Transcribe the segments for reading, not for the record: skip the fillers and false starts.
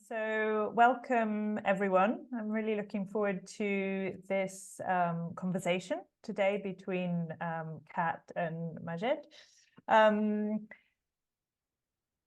So welcome, everyone. I'm really looking forward to this conversation today between Kat and Maia Gedde.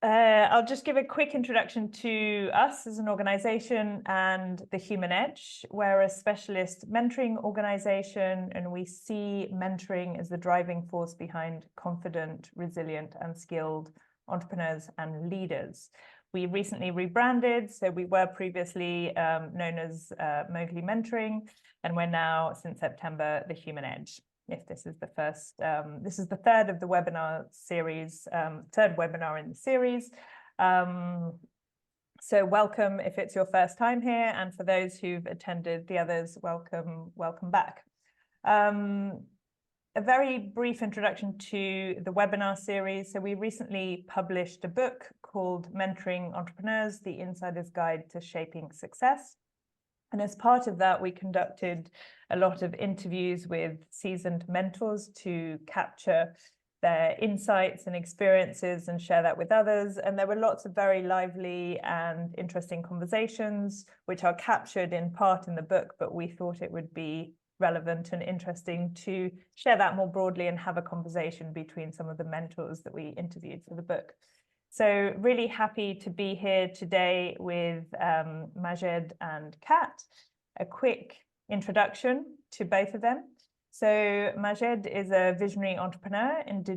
I'll just give a quick introduction to us as an organization and The Human Edge. We're a specialist mentoring organization, and we see mentoring as the driving force behind confident, resilient, and skilled entrepreneurs and leaders. We recently rebranded, so we were previously known as Mowgli Mentoring, and we're now, since September, The Human Edge. If this is the first, this is the third of the webinar series, third webinar in the series. So welcome if it's your first time here, and for those who've attended the others, welcome back. A very brief introduction to the webinar series. So we recently published a book called Mentoring Entrepreneurs, The Insider's Guide to Shaping Success. And as part of that, we conducted a lot of interviews with seasoned mentors to capture their insights and experiences and share that with others. And there were lots of very lively and interesting conversations, which are captured in part in the book, but we thought it would be relevant and interesting to share that more broadly and have a conversation between some of the mentors that we interviewed for the book. So really happy to be here today with Maia Gedde and Kat. A quick introduction to both of them. So Maia Gedde is a visionary entrepreneur in the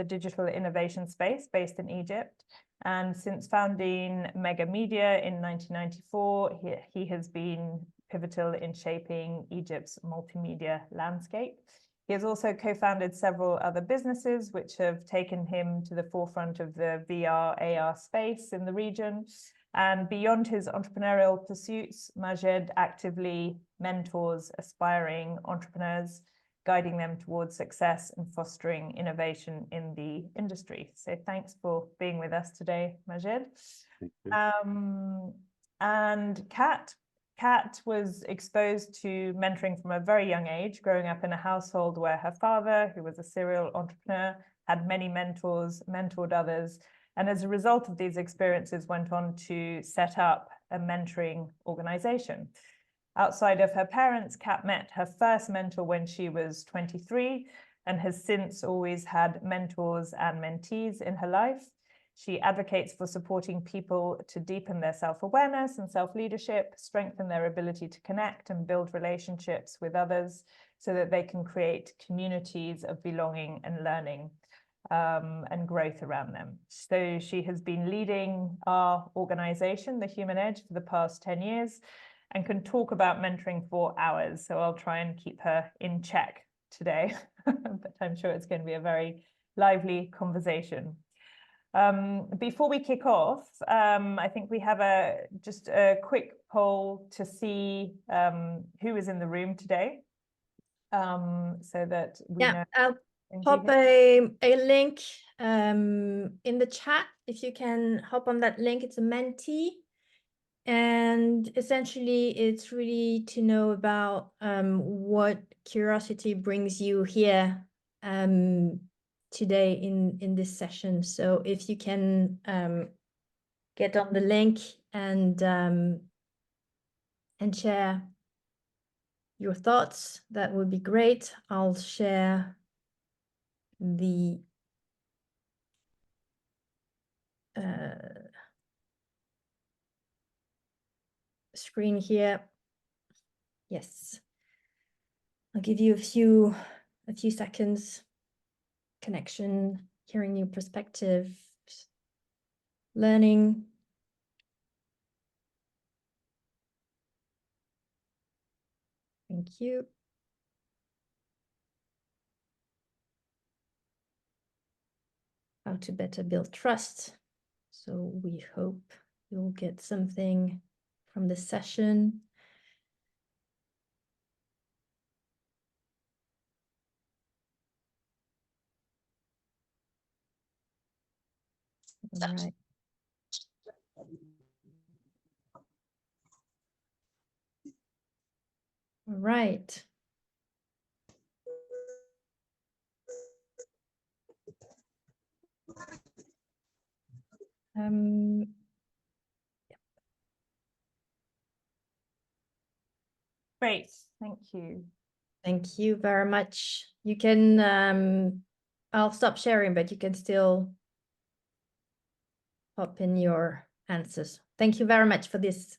digital innovation space based in Egypt. And since founding Mega Media in 1994, he has been pivotal in shaping Egypt's multimedia landscape. He has also co-founded several other businesses which have taken him to the forefront of the VR, AR space in the region. And beyond his entrepreneurial pursuits, Maia Gedde actively mentors aspiring entrepreneurs, guiding them towards success and fostering innovation in the industry. So thanks for being with us today, Maia Gedde. Thank you. And Kat was exposed to mentoring from a very young age, growing up in a household where her father, who was a serial entrepreneur, had many mentors, mentored others, and as a result of these experiences went on to set up a mentoring organization. Outside of her parents, Kat met her first mentor when she was 23 and has since always had mentors and mentees in her life. She advocates for supporting people to deepen their self-awareness and self-leadership, strengthen their ability to connect and build relationships with others so that they can create communities of belonging and learning and growth around them. So she has been leading our organization, The Human Edge, for the past 10 years and can talk about mentoring for hours. So I'll try and keep her in check today, but I'm sure it's going to be a very lively conversation. Before we kick off, I think we have just a quick poll to see who is in the room today, so that we know. I'll pop a link in the chat. If you can hop on that link, it's a mentee. And essentially, it's really to know about what curiosity brings you here today in this session. So if you can get on the link and share your thoughts, that would be great. I'll share the screen here. Yes, I'll give you a few seconds. Connection, hearing new perspective, learning. Thank you. How to better build trust. So we hope you'll get something from this session. All right. All right. Great, thank you. Thank you very much. You can, I'll stop sharing, but you can still pop in your answers. Thank you very much for this.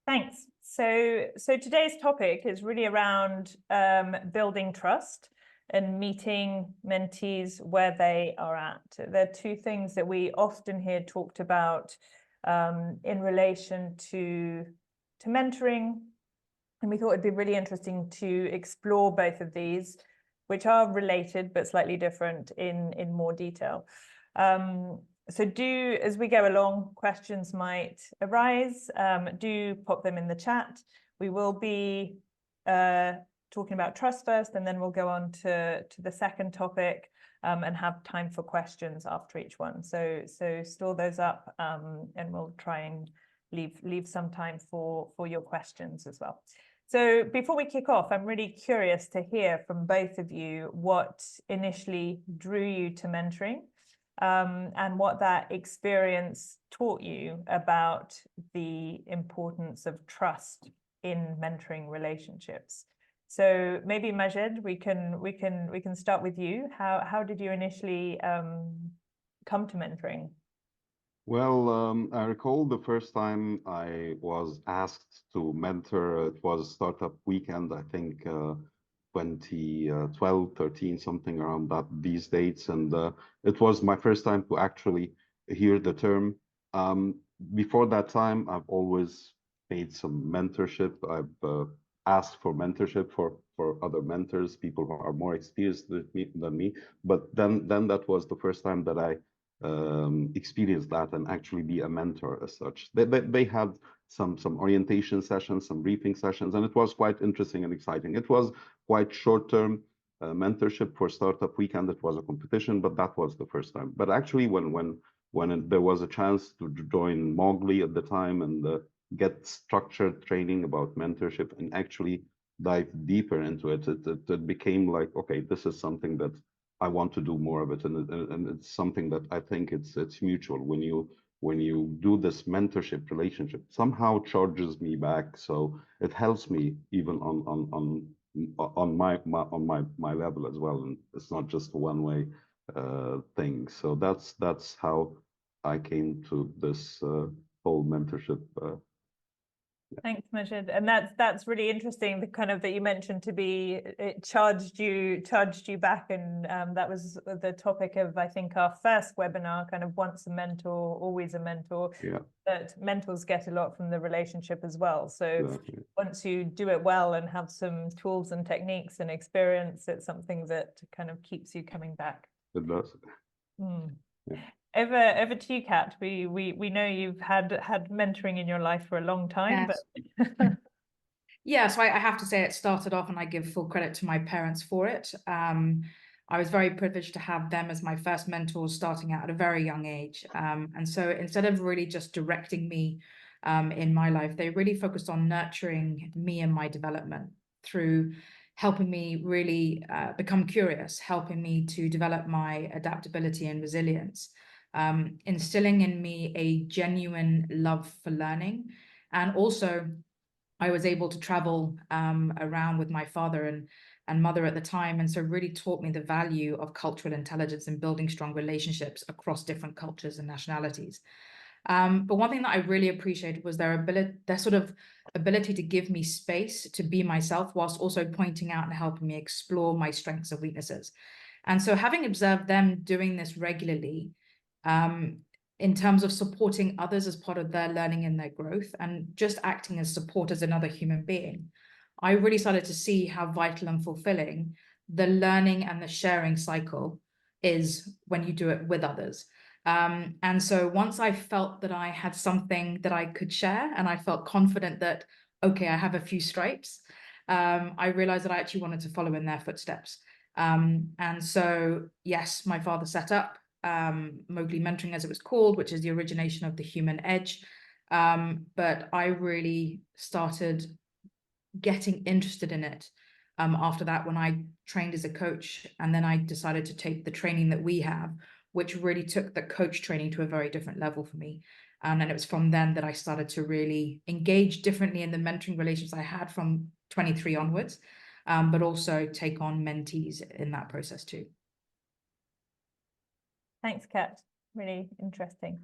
Thanks. So today's topic is really around building trust and meeting mentees where they are at. There are two things that we often hear talked about in relation to mentoring, and we thought it'd be really interesting to explore both of these, which are related but slightly different in more detail. So do, as we go along, questions might arise. Do pop them in the chat. We will be talking about trust first, and then we'll go on to the second topic and have time for questions after each one. So store those up, and we'll try and leave some time for your questions as well. So before we kick off, I'm really curious to hear from both of you what initially drew you to mentoring, and what that experience taught you about the importance of trust in mentoring relationships. So maybe Majed, we can start with you. How did you initially come to mentoring? Well, I recall the first time I was asked to mentor, it was Startup Weekend, I think 2012, 13, something around these dates. And it was my first time to actually hear the term. Before that time, I've always made some mentorship. I've asked for mentorship for other mentors, people who are more experienced than me. But then that was the first time that I experience that and actually be a mentor as such. They had some orientation sessions, some briefing sessions, and it was quite interesting and exciting. It was quite short-term mentorship for Startup Weekend. It was a competition, but that was the first time. But actually, when there was a chance to join Mowgli at the time and get structured training about mentorship and actually dive deeper into it, it became like, okay, this is something that I want to do more of it, and it's something that I think it's mutual. When you do this mentorship relationship, somehow charges me back, so it helps me even on my level as well, and it's not just a one-way thing. So that's how I came to this whole mentorship. Thanks, Majid. And that's really interesting, the kind of that you mentioned to be, it charged you back, and that was the topic of, I think, our first webinar, kind of once a mentor, always a mentor. Yeah. That mentors get a lot from the relationship as well. So Exactly. once you do it well and have some tools and techniques and experience, it's something that kind of keeps you coming back. It does. Mm. Yeah. Over to you, Kat. We know you've had mentoring in your life for a long time, Yes. but yeah, so I have to say it started off, and I give full credit to my parents for it. I was very privileged to have them as my first mentors starting out at a very young age. And so instead of really just directing me in my life, they really focused on nurturing me and my development through helping me really become curious, helping me to develop my adaptability and resilience, instilling in me a genuine love for learning. And also, I was able to travel around with my father and mother at the time, and so really taught me the value of cultural intelligence and building strong relationships across different cultures and nationalities. But one thing that I really appreciated was their sort of ability to give me space to be myself, whilst also pointing out and helping me explore my strengths and weaknesses. And so, having observed them doing this regularly, in terms of supporting others as part of their learning and their growth, and just acting as support as another human being, I really started to see how vital and fulfilling the learning and the sharing cycle is when you do it with others. And so once I felt that I had something that I could share, and I felt confident that, okay, I have a few stripes, I realized that I actually wanted to follow in their footsteps. And so, yes, my father set up Mowgli Mentoring, as it was called, which is the origination of the Human Edge. But I really started getting interested in it after that, when I trained as a coach, and then I decided to take the training that we have, which really took the coach training to a very different level for me. And it was from then that I started to really engage differently in the mentoring relations I had from 23 onwards, but also take on mentees in that process too. Thanks, Kat. Really interesting.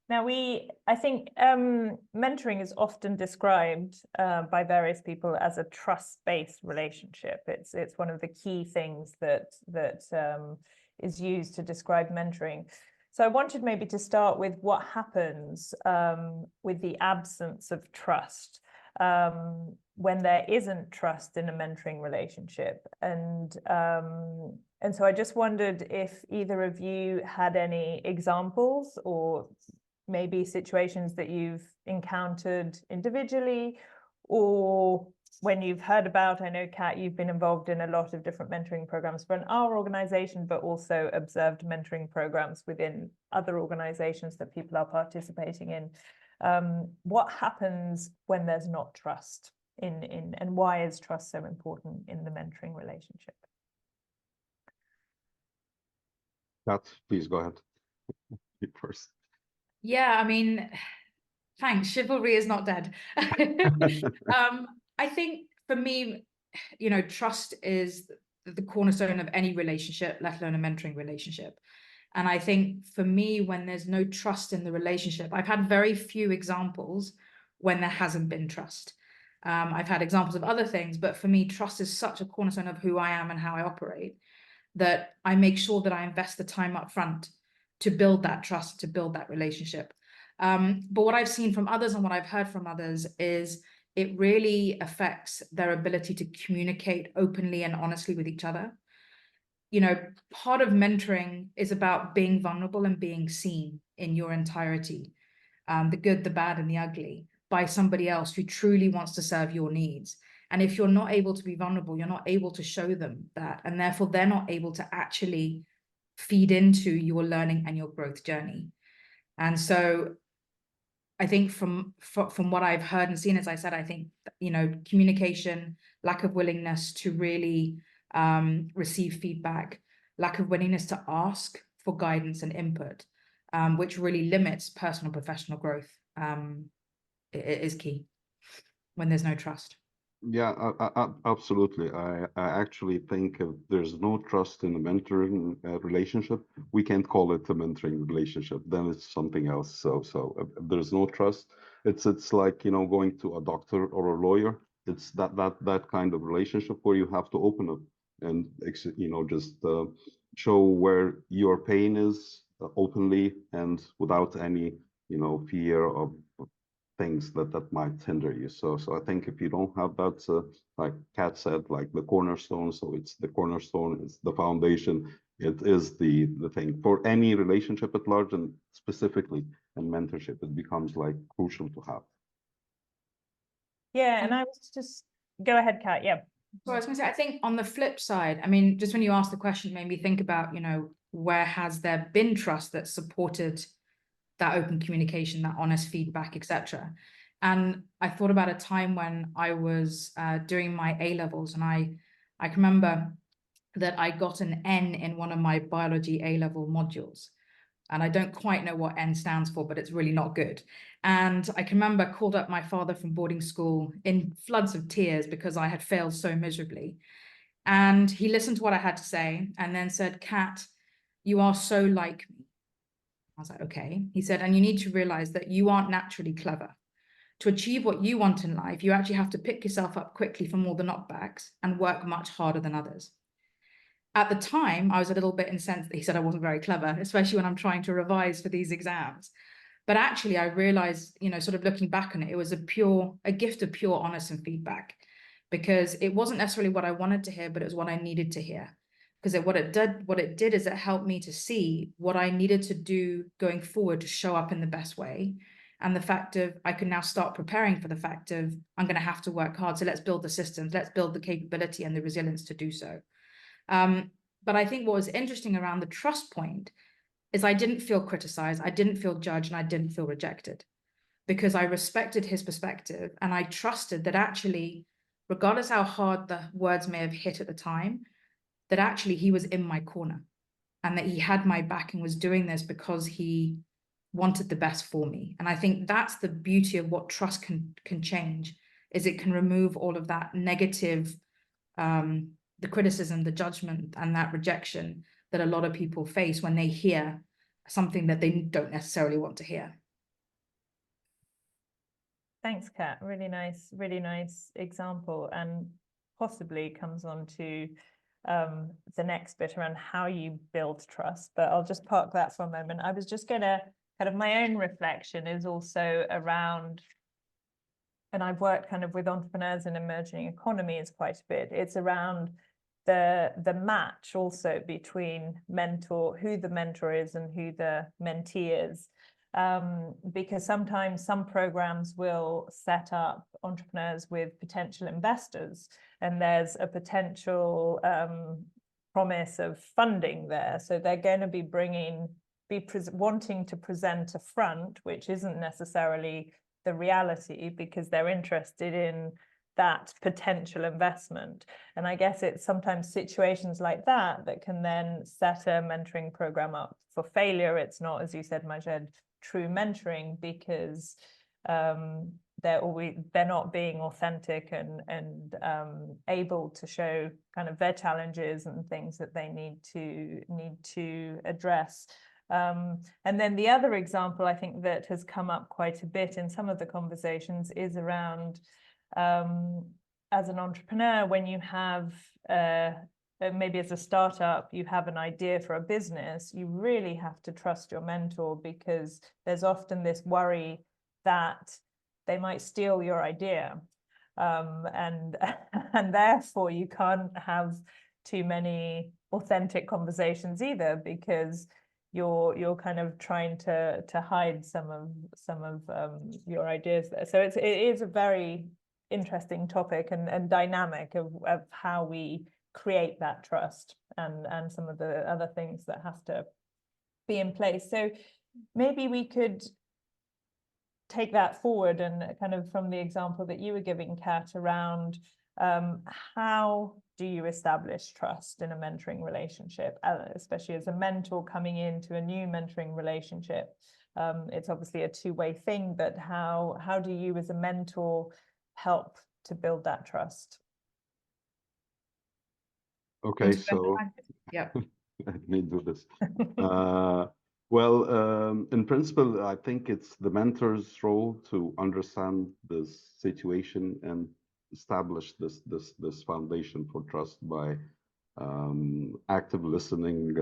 Now, I think mentoring is often described by various people as a trust-based relationship. It's one of the key things that is used to describe mentoring. So I wanted maybe to start with what happens with the absence of trust when there isn't trust in a mentoring relationship. And so I just wondered if either of you had any examples or maybe situations that you've encountered individually, or when you've heard about. I know, Kat, you've been involved in a lot of different mentoring programs for our organization, but also observed mentoring programs within other organizations that people are participating in. What happens when there's not trust and why is trust so important in the mentoring relationship? Kat, please go ahead. You first. Yeah, I mean, thanks. Chivalry is not dead. I think for me, you know, trust is the cornerstone of any relationship, let alone a mentoring relationship. And I think for me, when there's no trust in the relationship, I've had very few examples when there hasn't been trust. I've had examples of other things, but for me, trust is such a cornerstone of who I am and how I operate that I make sure that I invest the time up front to build that trust, to build that relationship. But what I've seen from others and what I've heard from others is it really affects their ability to communicate openly and honestly with each other. You know, part of mentoring is about being vulnerable and being seen in your entirety, the good, the bad, and the ugly, by somebody else who truly wants to serve your needs. And if you're not able to be vulnerable, you're not able to show them that, and therefore they're not able to actually feed into your learning and your growth journey. And so I think from what I've heard and seen, as I said, I think, you know, communication, lack of willingness to really receive feedback, lack of willingness to ask for guidance and input, which really limits personal and professional growth, is key when there's no trust. Yeah, absolutely. I actually think if there's no trust in a mentoring relationship, we can't call it a mentoring relationship. Then it's something else. So if there's no trust, it's like, you know, going to a doctor or a lawyer. It's that kind of relationship where you have to open up and, you know, just show where your pain is openly and without any, you know, fear of things that might hinder you. So I think if you don't have that, like Kat said, like the cornerstone, so it's the cornerstone, it's the foundation, it is the thing for any relationship at large, and specifically in mentorship, it becomes like crucial to have. Yeah, and I was just, go ahead, Kat. Yeah. So I was going to say, I think on the flip side, I mean, just when you asked the question, it made me think about, you know, where has there been trust that supported that open communication, that honest feedback, etc. And I thought about a time when I was doing my A-levels, and I can remember that I got an N in one of my biology A-level modules. And I don't quite know what N stands for, but it's really not good. And I can remember I called up my father from boarding school in floods of tears because I had failed so miserably. And he listened to what I had to say and then said, "Kat, you are so like me." I was like, okay. He said, and you need to realize that you aren't naturally clever. To achieve what you want in life, you actually have to pick yourself up quickly from all the knockbacks and work much harder than others. At the time, I was a little bit incensed that he said I wasn't very clever, especially when I'm trying to revise for these exams. But actually, I realized, you know, sort of looking back on it, it was a gift of pure honesty and feedback, because it wasn't necessarily what I wanted to hear, but it was what I needed to hear. Because what it did is it helped me to see what I needed to do going forward to show up in the best way. And the fact of I can now start preparing for the fact of I'm going to have to work hard. So let's build the systems, let's build the capability and the resilience to do so. But I think what was interesting around the trust point is I didn't feel criticized, I didn't feel judged, and I didn't feel rejected, because I respected his perspective and I trusted that actually, regardless how hard the words may have hit at the time, that actually he was in my corner. and that he had my back and was doing this because he wanted the best for me. And I think that's the beauty of what trust can change, is it can remove all of that negative, the criticism, the judgment, and that rejection that a lot of people face when they hear something that they don't necessarily want to hear. Thanks, Kat. Really nice example, and possibly comes on to the next bit around how you build trust. But I'll just park that for a moment. I was just gonna kind of, my own reflection is also around, and I've worked kind of with entrepreneurs in emerging economies quite a bit. It's around the match also between who the mentor is and who the mentee is. Because sometimes some programs will set up entrepreneurs with potential investors, and there's a potential promise of funding there. So they're going to be wanting to present a front, which isn't necessarily the reality, because they're interested in that potential investment. And I guess it's sometimes situations like that that can then set a mentoring program up for failure. It's not, as you said, Maia Gedde, true mentoring, because they're not being authentic and able to show kind of their challenges and things that they need to address. And then the other example I think that has come up quite a bit in some of the conversations is around, as an entrepreneur, when you have maybe as a startup, you have an idea for a business, you really have to trust your mentor, because there's often this worry that they might steal your idea. And therefore you can't have too many authentic conversations either, because you're kind of trying to hide some of your ideas there. So it is a very interesting topic and dynamic of how we create that trust and some of the other things that have to be in place. So maybe we could take that forward and kind of from the example that you were giving, Kat, around how do you establish trust in a mentoring relationship, especially as a mentor coming into a new mentoring relationship. It's obviously a two-way thing, but how do you as a mentor help to build that trust? Okay, so yeah, let me do this. Well, in principle, I think it's the mentor's role to understand this situation and establish this foundation for trust by active listening,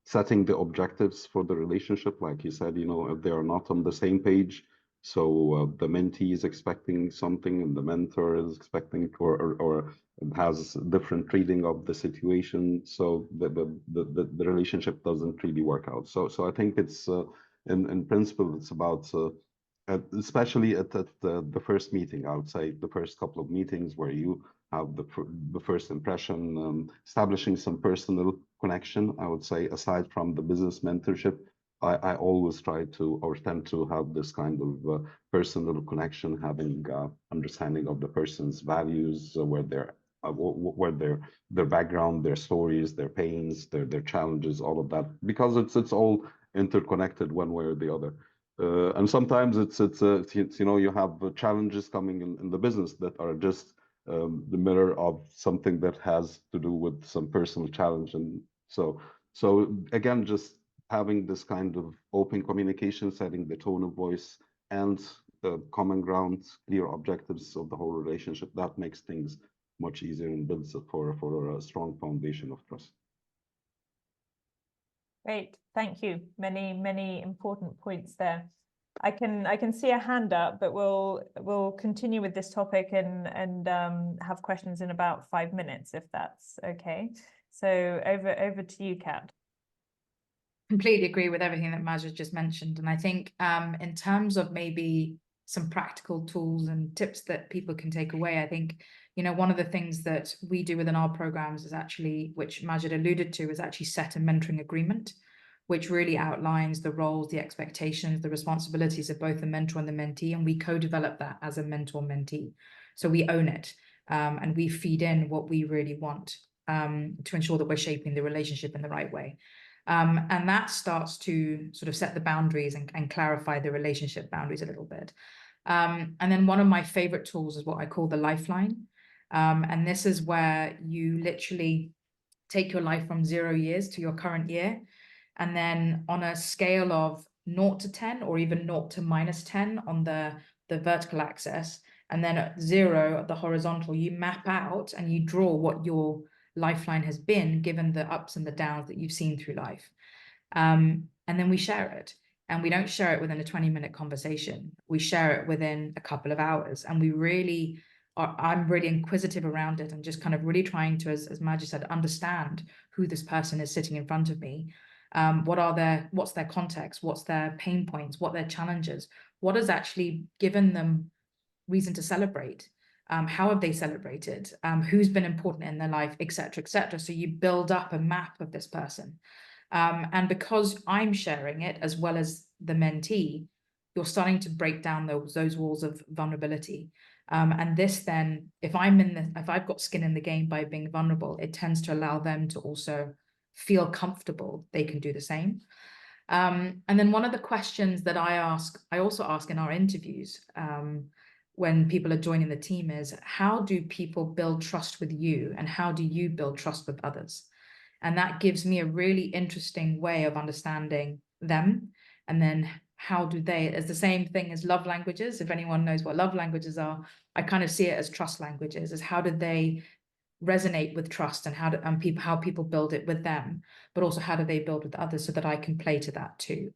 setting the objectives for the relationship. Like you said, if they are not on the same page, so the mentee is expecting something and the mentor is expecting or has different reading of the situation, so the relationship doesn't really work out. So I think it's in principle it's about especially at the first meeting, I would say the first couple of meetings where you have the first impression, establishing some personal connection. I would say, aside from the business mentorship, I always try to or tend to have this kind of personal connection, having understanding of the person's values, where their background, their stories, their pains, their challenges, all of that, because it's all interconnected one way or the other. And sometimes it's you have challenges coming in the business that are just the mirror of something that has to do with some personal challenge, and so again, just having this kind of open communication, setting the tone of voice and the common ground, clear objectives of the whole relationship, that makes things much easier and builds it for a strong foundation of trust. Great, thank you. Many important points there. I can see a hand up, but we'll continue with this topic and have questions in about 5 minutes, if that's okay. So over to you, Kat. Completely agree with everything that Maia just mentioned. And I think in terms of maybe some practical tools and tips that people can take away, I think, one of the things that we do within our programs is actually, which Maia alluded to, is actually set a mentoring agreement, which really outlines the roles, the expectations, the responsibilities of both the mentor and the mentee. And we co-develop that as a mentor-mentee. So we own it and we feed in what we really want. to ensure that we're shaping the relationship in the right way. And that starts to sort of set the boundaries and clarify the relationship boundaries a little bit. And then one of my favorite tools is what I call the lifeline. And this is where you literally take your life from 0 years to your current year. And then on a scale of 0 to 10, or even 0 to -10 on the vertical axis, and then at 0 at the horizontal, you map out and you draw what your lifeline has been, given the ups and the downs that you've seen through life. And then we share it. And we don't share it within a 20-minute conversation. We share it within a couple of hours. And we really are, I'm really inquisitive around it and just kind of really trying to, as Maia said, understand who this person is sitting in front of me. What's their context? What's their pain points? What their challenges? What has actually given them reason to celebrate? How have they celebrated? Who's been important in their life, et cetera, et cetera. So you build up a map of this person. And because I'm sharing it as well as the mentee, you're starting to break down those walls of vulnerability. And this then, if I've got skin in the game by being vulnerable, it tends to allow them to also feel comfortable they can do the same. And then one of the questions that I also ask in our interviews when people are joining the team is, how do people build trust with you, and how do you build trust with others? And that gives me a really interesting way of understanding them. And then how do they, it's the same thing as love languages. If anyone knows what love languages are, I kind of see it as trust languages, as how do they resonate with trust, and how people build it with them, but also how do they build with others, so that I can play to that too.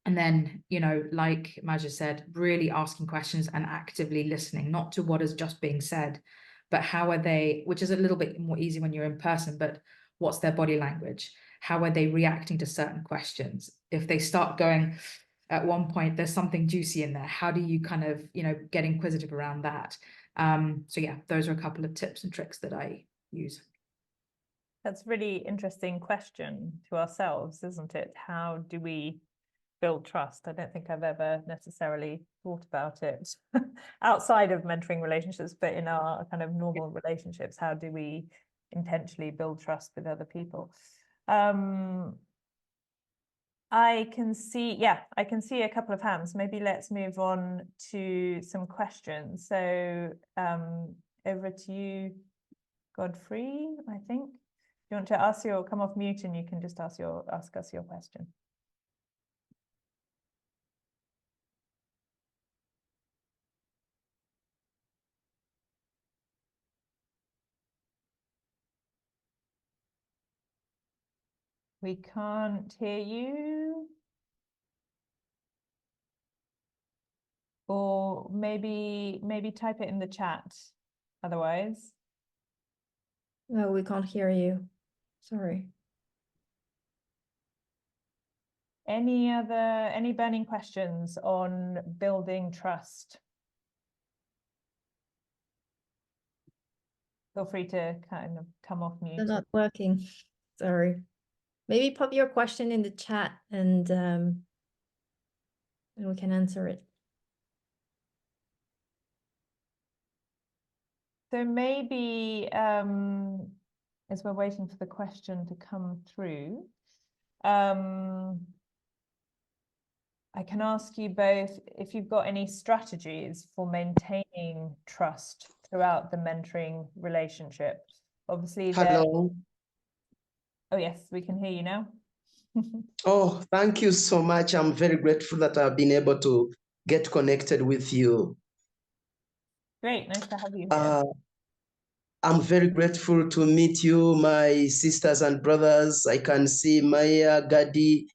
And then, you know, like Maia said, really asking questions and actively listening, not to what is just being said, but how are they, which is a little bit more easy when you're in person, but what's their body language? How are they reacting to certain questions? If they start going, at one point, there's something juicy in there, how do you kind of, you know, get inquisitive around that? So yeah, those are a couple of tips and tricks that I use. That's a really interesting question to ourselves, isn't it? How do we build trust? I don't think I've ever necessarily thought about it outside of mentoring relationships, but in our kind of normal relationships, how do we intentionally build trust with other people? I can see a couple of hands. Maybe let's move on to some questions. So over to you, Godfrey, I think. You want to come off mute, and you can just ask us your question. We can't hear you. Or maybe type it in the chat otherwise. No, we can't hear you. Sorry. Any burning questions on building trust? Feel free to kind of come off mute. They're not working. Sorry. Maybe pop your question in the chat, and we can answer it. So maybe as we're waiting for the question to come through, I can ask you both if you've got any strategies for maintaining trust throughout the mentoring relationship. Obviously, Hello. Oh yes, we can hear you now. Oh, thank you so much. I'm very grateful that I've been able to get connected with you. Great, nice to have you here. I'm very grateful to meet you, my sisters and brothers. I can see Maia Gedde,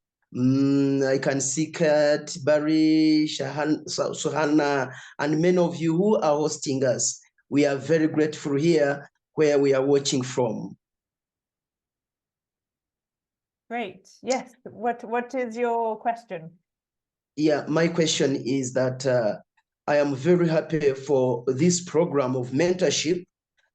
I can see Kat, Barry, Suhana, and many of you who are hosting us. We are very grateful here where we are watching from. Great. Yes. What is your question? Yeah, my question is that I am very happy for this program of mentorship,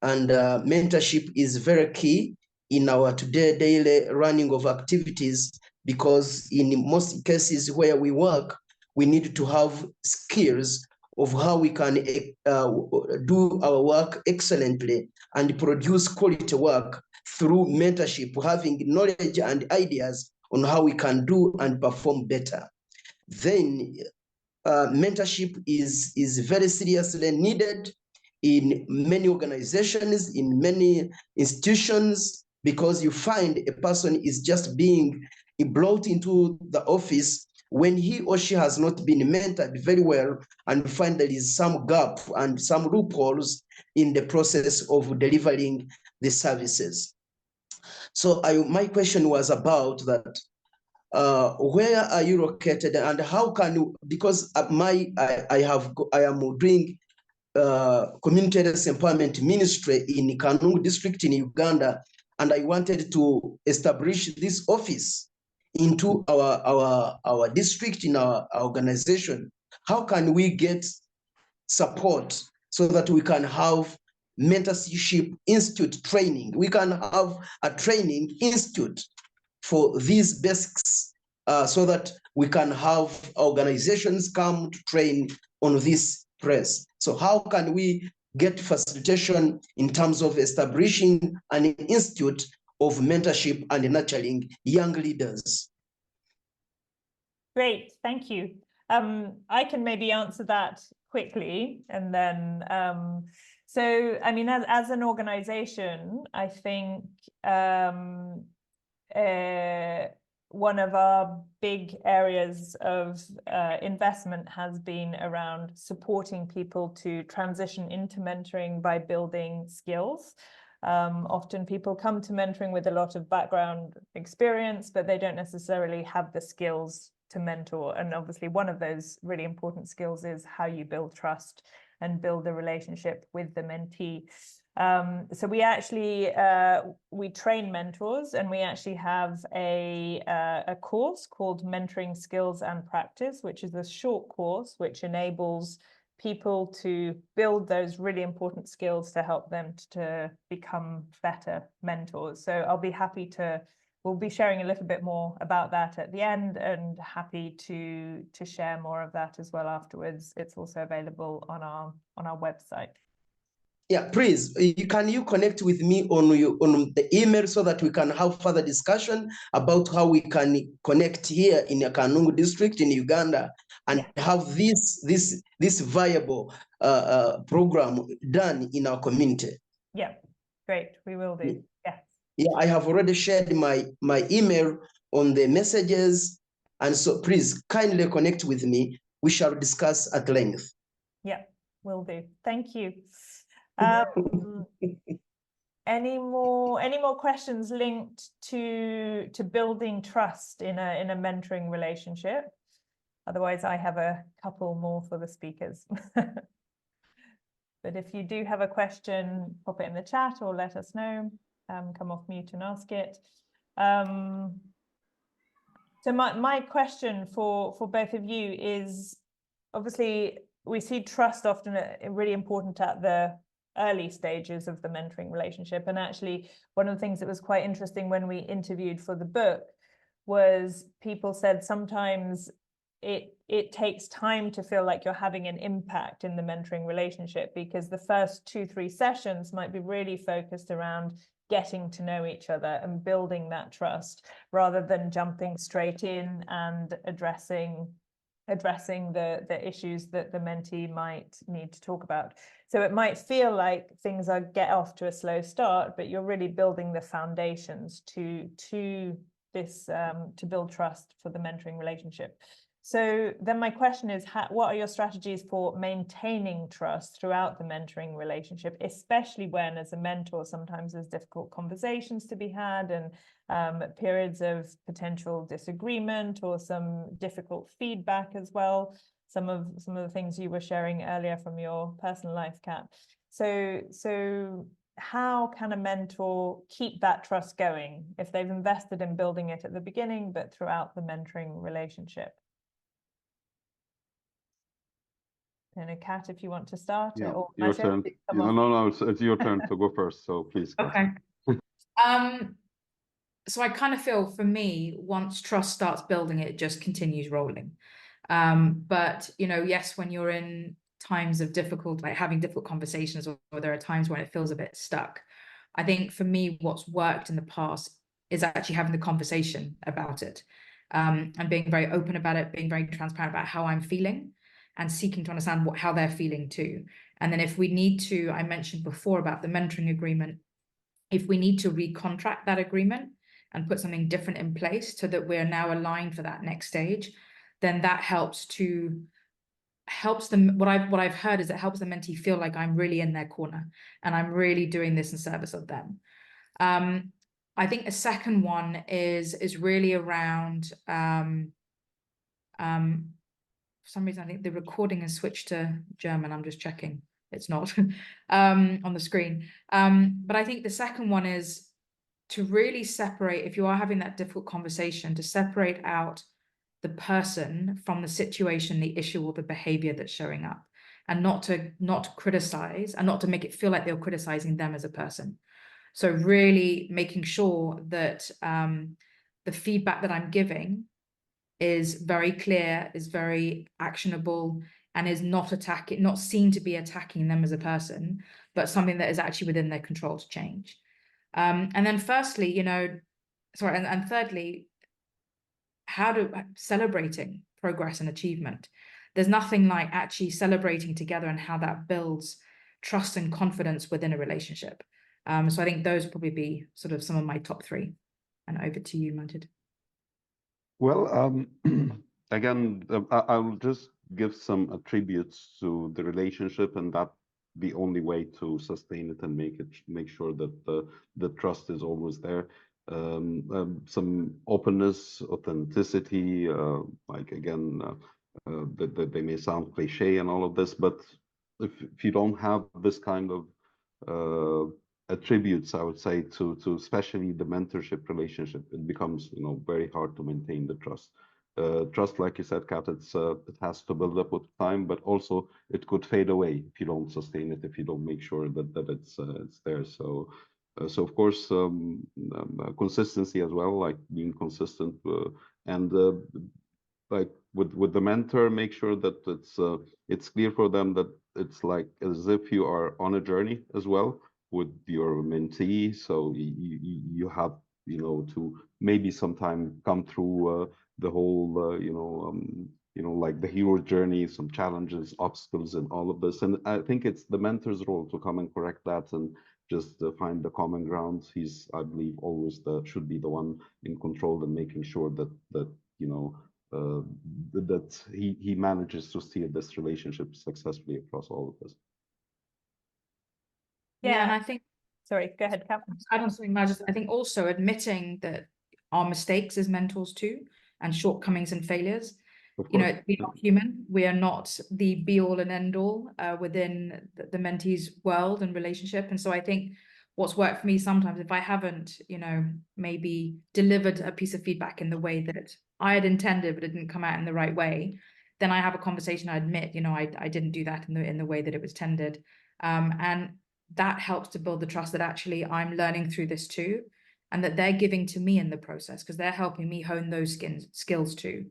and mentorship is very key in our today daily running of activities, because in most cases where we work, we need to have skills of how we can do our work excellently and produce quality work through mentorship, having knowledge and ideas on how we can do and perform better. Then mentorship is very seriously needed in many organizations, in many institutions, because you find a person is just being brought into the office when he or she has not been mentored very well, and find there is some gap and some loopholes in the process of delivering the services. So my question was about that. Where are you located, and how can you, because I am doing community health empowerment ministry in Kanungu district in Uganda, and I wanted to establish this office into our district, in our organization. How can we get support so that we can have mentorship institute training? We can have a training institute for these basics, so that we can have organizations come to train on this press. So how can we get facilitation in terms of establishing an institute of mentorship and nurturing young leaders? Great, thank you. I can maybe answer that quickly, and then so I mean, as an organization, I think one of our big areas of investment has been around supporting people to transition into mentoring by building skills. Often people come to mentoring with a lot of background experience, but they don't necessarily have the skills to mentor. And obviously one of those really important skills is how you build trust and build a relationship with the mentee. So we actually we train mentors, and we actually have a course called Mentoring Skills and Practice, which is a short course which enables people to build those really important skills to help them to become better mentors. So I'll be happy to, we'll be sharing a little bit more about that at the end, and happy to share more of that as well afterwards. It's also available on our website. Yeah, please, can you connect with me on the email so that we can have further discussion about how we can connect here in the Kanungu district in Uganda, and have this viable program done in our community? Yeah, great, we will do. Yes. Yeah, I have already shared my email on the messages, and so please kindly connect with me. We shall discuss at length. Yeah, will do. Thank you. Any more questions linked to building trust in a mentoring relationship? Otherwise, I have a couple more for the speakers. But if you do have a question, pop it in the chat or let us know. Come off mute and ask it. So my question for both of you is, obviously we see trust often really important at the early stages of the mentoring relationship. And actually, one of the things that was quite interesting when we interviewed for the book was people said sometimes it takes time to feel like you're having an impact in the mentoring relationship, because the first 2-3 sessions might be really focused around getting to know each other and building that trust, rather than jumping straight in and addressing the issues that the mentee might need to talk about. So it might feel like things get off to a slow start, but you're really building the foundations to this to build trust for the mentoring relationship. So then my question is, what are your strategies for maintaining trust throughout the mentoring relationship, especially when, as a mentor, sometimes there's difficult conversations to be had, and periods of potential disagreement or some difficult feedback as well. Some of the things you were sharing earlier from your personal life, Kat. So how can a mentor keep that trust going if they've invested in building it at the beginning, but throughout the mentoring relationship? And Kat, if you want to start, Yeah, or your turn. No, it's your turn to go first. So please. Okay. So I kind of feel, for me, once trust starts building, it just continues rolling. But yes, when you're in times of difficult, like having difficult conversations, or there are times when it feels a bit stuck. I think for me, what's worked in the past is actually having the conversation about it, and being very open about it, being very transparent about how I'm feeling, and seeking to understand how they're feeling too. And then if we need to, I mentioned before about the mentoring agreement, if we need to recontract that agreement and put something different in place so that we're now aligned for that next stage, then that helps them. What I've heard is it helps the mentee feel like I'm really in their corner and I'm really doing this in service of them. I think a second one is really around for some reason I think the recording has switched to German. I'm just checking. It's not on the screen. But I think the second one is to really separate, if you are having that difficult conversation, to separate out the person from the situation, the issue, or the behavior that's showing up, and not to criticize, and not to make it feel like they're criticizing them as a person. So really making sure that the feedback that I'm giving is very clear, is very actionable, and is not seen to be attacking them as a person, but something that is actually within their control to change. And then thirdly, celebrating progress and achievement. There's nothing like actually celebrating together and how that builds trust and confidence within a relationship. So I think those would probably be sort of some of my top three. And over to you, Majid. Well, again, I will just give some attributes to the relationship, and that the only way to sustain it and make sure that the trust is always there. Some openness, authenticity, like again, that they may sound cliche and all of this, but if you don't have this kind of attributes, I would say, to especially the mentorship relationship, it becomes, you know, very hard to maintain the trust. Trust, like you said, Kat, it has to build up with time, but also it could fade away if you don't sustain it, if you don't make sure that it's there. So of course, consistency as well, like being consistent, and like with the mentor, make sure that it's clear for them that it's like as if you are on a journey as well with your mentee. So you have, you know, to maybe sometime come through the whole like the hero journey, some challenges, obstacles, and all of this. And I think it's the mentor's role to come and correct that and just find the common ground. He's, I believe, always should be the one in control and making sure that you know, that he manages to steer this relationship successfully across all of this. Yeah, and I think, sorry, go ahead, Kat. I don't think Majid, I think also admitting that our mistakes as mentors too, and shortcomings and failures. You know, we are human. We are not the be all and end all within the mentee's world and relationship. And so I think what's worked for me sometimes, if I haven't, you know, maybe delivered a piece of feedback in the way that I had intended, but it didn't come out in the right way, then I have a conversation. I admit, you know, I didn't do that in the way that it was tended, and that helps to build the trust that actually I'm learning through this too, and that they're giving to me in the process because they're helping me hone those skills too.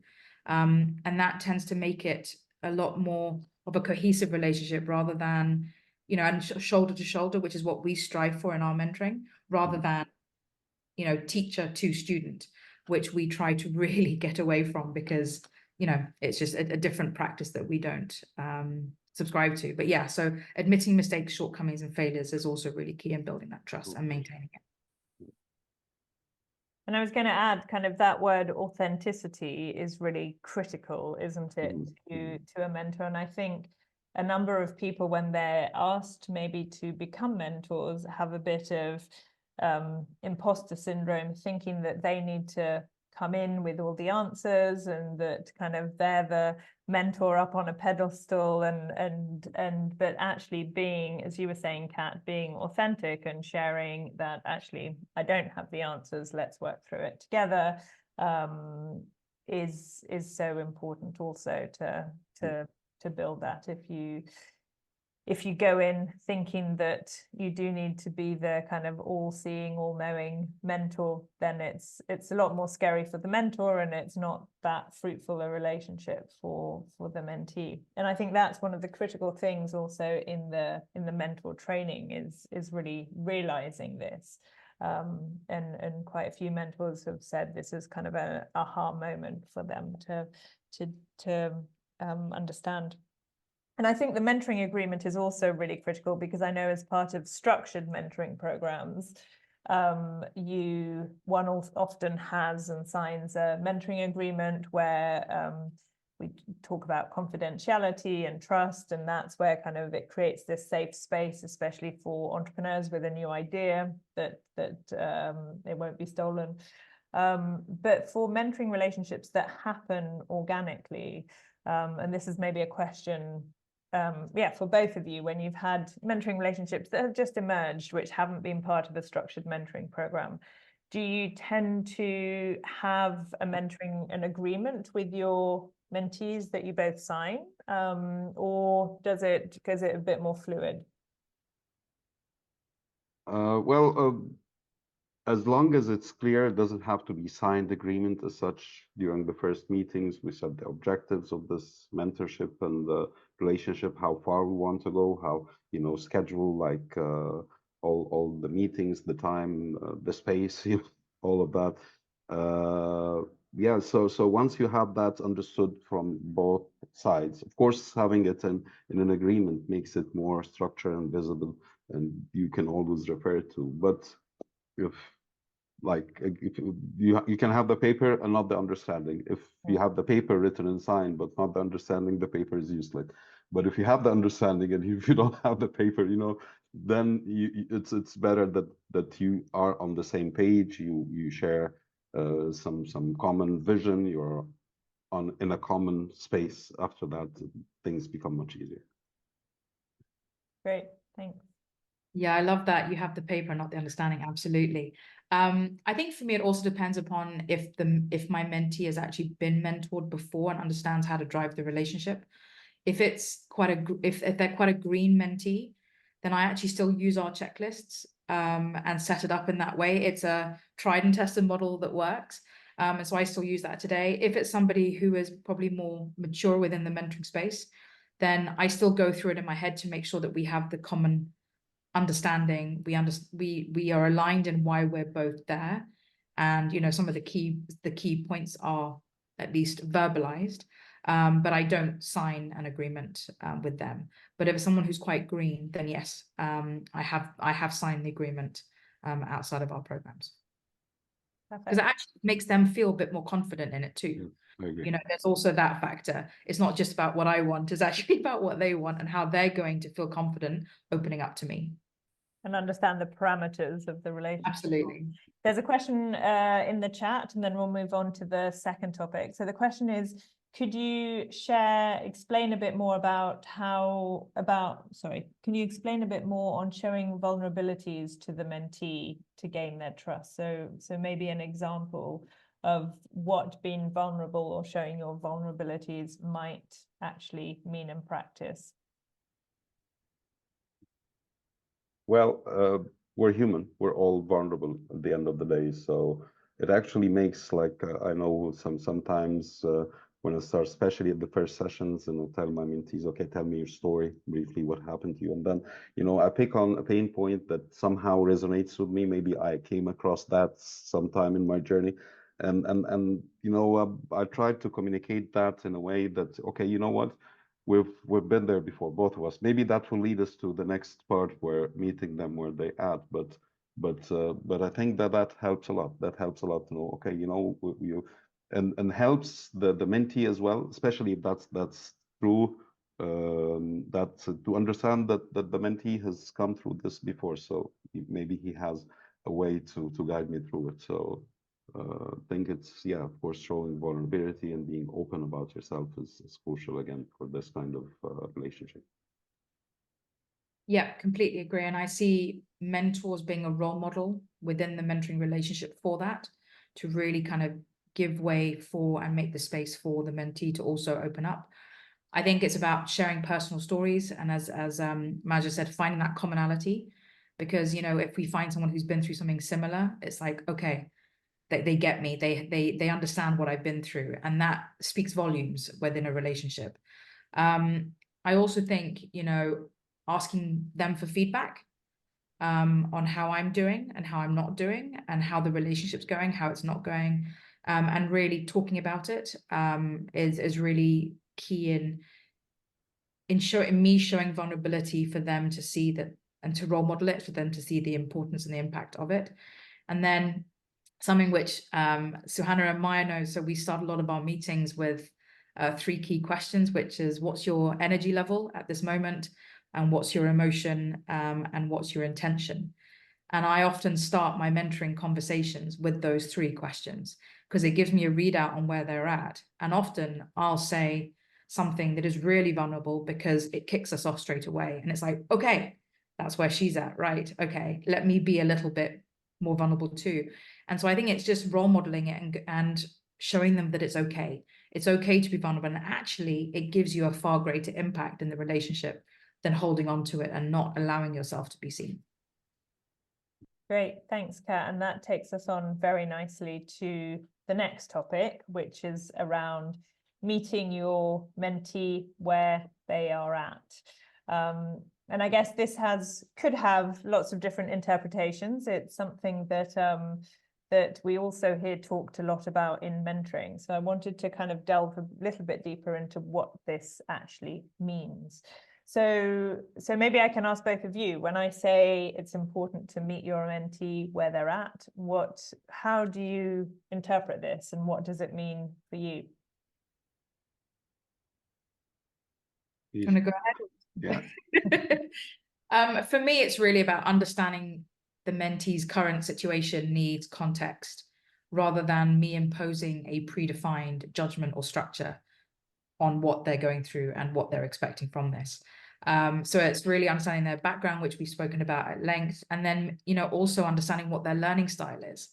And that tends to make it a lot more of a cohesive relationship rather than, you know, and shoulder to shoulder, which is what we strive for in our mentoring, rather than, you know, teacher to student, which we try to really get away from because, you know, it's just a different practice that we don't subscribe to. But yeah, so admitting mistakes, shortcomings, and failures is also really key in building that trust and maintaining it. And I was going to add, kind of that word authenticity is really critical, isn't it, to a mentor? And I think a number of people, when they're asked maybe to become mentors, have a bit of imposter syndrome, thinking that they need to come in with all the answers and that kind of they're the mentor up on a pedestal, but actually being, as you were saying, Kat, being authentic and sharing that actually I don't have the answers, let's work through it together, is so important also to build that. if you go in thinking that you do need to be the kind of all-seeing, all-knowing mentor, then it's a lot more scary for the mentor, and it's not that fruitful a relationship for the mentee. And I think that's one of the critical things also in the mentor training is really realizing this. And quite a few mentors have said this is kind of an aha moment for them to understand. And I think the mentoring agreement is also really critical, because I know as part of structured mentoring programs, one often has and signs a mentoring agreement where we talk about confidentiality and trust, and that's where kind of it creates this safe space, especially for entrepreneurs with a new idea, that it won't be stolen. But for mentoring relationships that happen organically, and this is maybe a question for both of you, when you've had mentoring relationships that have just emerged, which haven't been part of a structured mentoring program, do you tend to have an agreement with your mentees that you both sign, or does it a bit more fluid? As long as it's clear, it doesn't have to be signed agreement as such. During the first meetings, we set the objectives of this mentorship and the relationship, how far we want to go, how, schedule like all the meetings, the time, the space, all of that. So once you have that understood from both sides, of course, having it in an agreement makes it more structured and visible, and you can always refer to. But if you can have the paper and not the understanding. If you have the paper written and signed but not the understanding, the paper is useless. But if you have the understanding and if you don't have the paper, then it's better that you are on the same page. You share some common vision. You're in a common space. After that, things become much easier. Great, thanks. Yeah, I love that you have the paper, not the understanding. Absolutely. I think for me, it also depends upon if my mentee has actually been mentored before and understands how to drive the relationship. If it's if they're quite a green mentee, then I actually still use our checklists and set it up in that way. It's a tried and tested model that works. And so I still use that today. If it's somebody who is probably more mature within the mentoring space, then I still go through it in my head to make sure that we have the common understanding. We are aligned in why we're both there, and some of the key points are at least verbalized, but I don't sign an agreement with them. But if it's someone who's quite green, then yes, I have signed the agreement outside of our programs, because it actually makes them feel a bit more confident in it too. There's also that factor. It's not just about what I want, it's actually about what they want and how they're going to feel confident opening up to me. And understand the parameters of the relationship. Absolutely. There's a question in the chat, and then we'll move on to the second topic. So the question is, could you explain a bit more can you explain a bit more on showing vulnerabilities to the mentee to gain their trust? So maybe an example of what being vulnerable or showing your vulnerabilities might actually mean in practice. Well, we're human. We're all vulnerable at the end of the day. So it actually makes I know sometimes when I start, especially at the first sessions, and I tell my mentees, okay, tell me your story briefly, what happened to you, and then I pick on a pain point that somehow resonates with me. Maybe I came across that sometime in my journey, and I tried to communicate that in a way that, okay, you know what, we've been there before, both of us. Maybe that will lead us to the next part, where meeting them where they at. But I think that helps a lot. That helps a lot to know, okay, and helps the mentee as well, especially if that's true. That to understand that the mentee has come through this before, so maybe he has a way to guide me through it. So I think it's, of course, showing vulnerability and being open about yourself is crucial, again, for this kind of relationship. Yeah, completely agree. And I see mentors being a role model within the mentoring relationship for that, to really kind of give way for and make the space for the mentee to also open up. I think it's about sharing personal stories, and as Maja said, finding that commonality, because if we find someone who's been through something similar, it's like, okay, they get me, they understand what I've been through, and that speaks volumes within a relationship. I also think asking them for feedback on how I'm doing and how I'm not doing, and how the relationship's going, how it's not going, and really talking about it is really key in showing vulnerability for them to see that, and to role model it for them to see the importance and the impact of it. And then something which Suhana and Maya know, so we start a lot of our meetings with 3 key questions, which is, what's your energy level at this moment, and what's your emotion, and what's your intention. And I often start my mentoring conversations with those 3 questions, because it gives me a readout on where they're at. And often I'll say something that is really vulnerable because it kicks us off straight away. And it's like, okay, that's where she's at, right? Okay, let me be a little bit more vulnerable too. And so I think it's just role modeling it and showing them that it's okay. It's okay to be vulnerable. And actually, it gives you a far greater impact in the relationship than holding on to it and not allowing yourself to be seen. Great, thanks, Kat. And that takes us on very nicely to the next topic, which is around meeting your mentee where they are at. And I guess this could have lots of different interpretations. It's something that that we also hear talked a lot about in mentoring. So I wanted to kind of delve a little bit deeper into what this actually means. So maybe I can ask both of you, when I say it's important to meet your mentee where they're at, how do you interpret this, and what does it mean for you? You want to go ahead? Yeah. For me, it's really about understanding the mentee's current situation, needs, context, rather than me imposing a predefined judgment or structure on what they're going through and what they're expecting from this. So it's really understanding their background, which we've spoken about at length, and then also understanding what their learning style is,